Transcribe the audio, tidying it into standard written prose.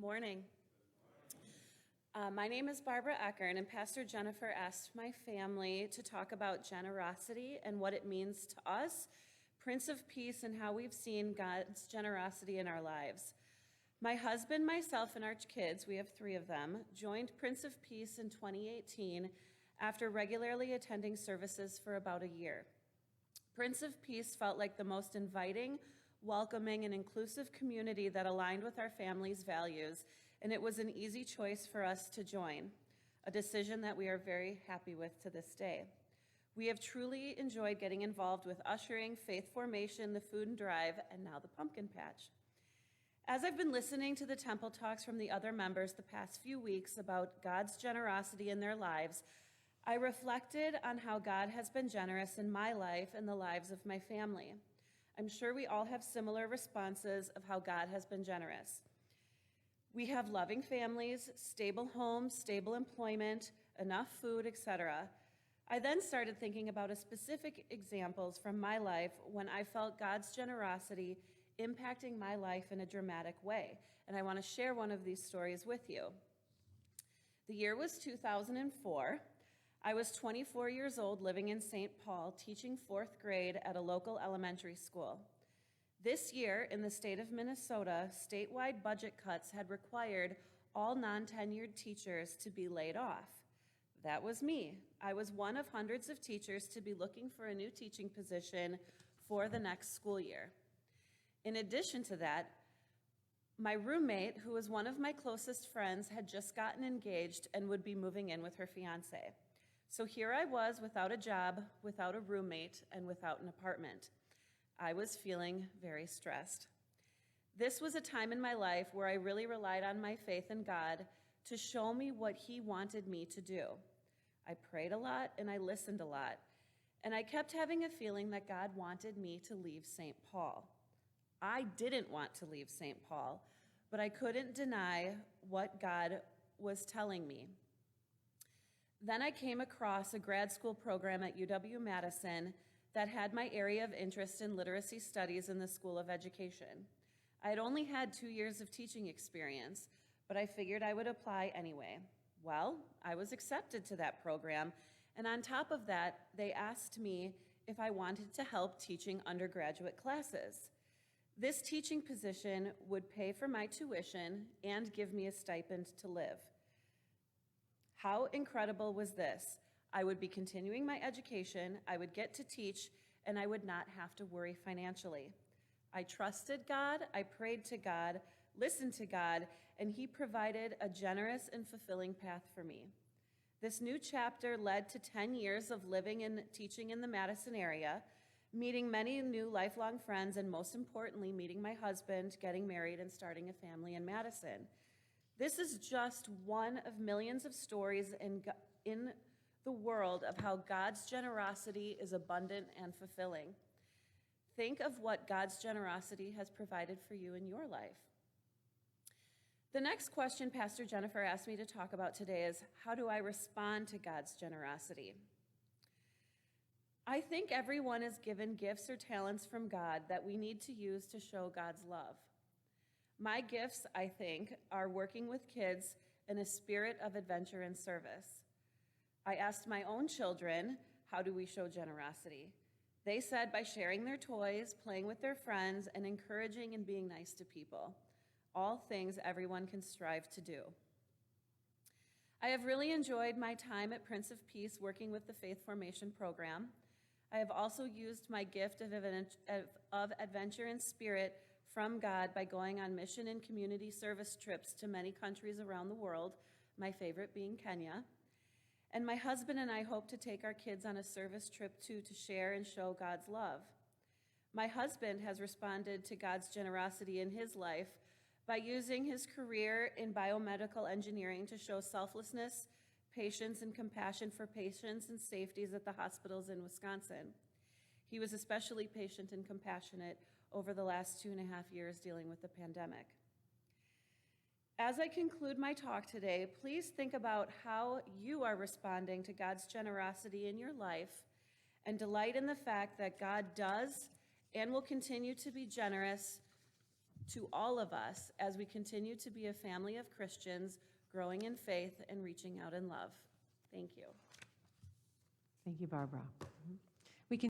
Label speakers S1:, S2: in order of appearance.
S1: Morning. My name is Barbara Ekern, and Pastor Jennifer asked my family to talk about generosity and what it means to us, Prince of Peace, and how we've seen God's generosity in our lives. My husband, myself, and our kids, we have 3 of them, joined Prince of Peace in 2018 after regularly attending services for about a year. Prince of Peace felt like the most inviting, welcoming, and inclusive community that aligned with our family's values, and it was an easy choice for us to join, a decision that we are very happy with to this day. We have truly enjoyed getting involved with ushering, faith formation, the food and drive, and now the pumpkin patch. As I've been listening to the temple talks from the other members the past few weeks about God's generosity in their lives, I reflected on how God has been generous in my life and the lives of my family. I'm sure we all have similar responses of how God has been generous. We have loving families, stable homes, stable employment, enough food, etc. I then started thinking about specific examples from my life when I felt God's generosity impacting my life in a dramatic way, and I want to share one of these stories with you. The year was 2004. I was 24 years old, living in St. Paul, teaching 4th grade at a local elementary school. This year, in the state of Minnesota, statewide budget cuts had required all non-tenured teachers to be laid off. That was me. I was one of hundreds of teachers to be looking for a new teaching position for the next school year. In addition to that, my roommate, who was one of my closest friends, had just gotten engaged and would be moving in with her fiancé. So here I was without a job, without a roommate, and without an apartment. I was feeling very stressed. This was a time in my life where I really relied on my faith in God to show me what He wanted me to do. I prayed a lot and I listened a lot, and I kept having a feeling that God wanted me to leave St. Paul. I didn't want to leave St. Paul, but I couldn't deny what God was telling me. Then I came across a grad school program at UW-Madison that had my area of interest in literacy studies in the School of Education. I had only had 2 years of teaching experience, but I figured I would apply anyway. Well, I was accepted to that program, and on top of that, they asked me if I wanted to help teaching undergraduate classes. This teaching position would pay for my tuition and give me a stipend to live. How incredible was this? I would be continuing my education, I would get to teach, and I would not have to worry financially. I trusted God, I prayed to God, listened to God, and He provided a generous and fulfilling path for me. This new chapter led to 10 years of living and teaching in the Madison area, meeting many new lifelong friends, and most importantly, meeting my husband, getting married, and starting a family in Madison. This is just one of millions of stories in the world of how God's generosity is abundant and fulfilling. Think of what God's generosity has provided for you in your life. The next question Pastor Jennifer asked me to talk about today is, how do I respond to God's generosity? I think everyone is given gifts or talents from God that we need to use to show God's love. My gifts, I think, are working with kids in a spirit of adventure and service. I asked my own children, how do we show generosity? They said by sharing their toys, playing with their friends, and encouraging and being nice to people. All things everyone can strive to do. I have really enjoyed my time at Prince of Peace working with the Faith Formation Program. I have also used my gift of adventure and spirit from God by going on mission and community service trips to many countries around the world, my favorite being Kenya. And my husband and I hope to take our kids on a service trip too, to share and show God's love. My husband has responded to God's generosity in his life by using his career in biomedical engineering to show selflessness, patience, and compassion for patients and safeties at the hospitals in Wisconsin. He was especially patient and compassionate over the last 2.5 years dealing with the pandemic. As I conclude my talk today, please think about how you are responding to God's generosity in your life and delight in the fact that God does and will continue to be generous to all of us as we continue to be a family of Christians growing in faith and reaching out in love. Thank you.
S2: Thank you, Barbara.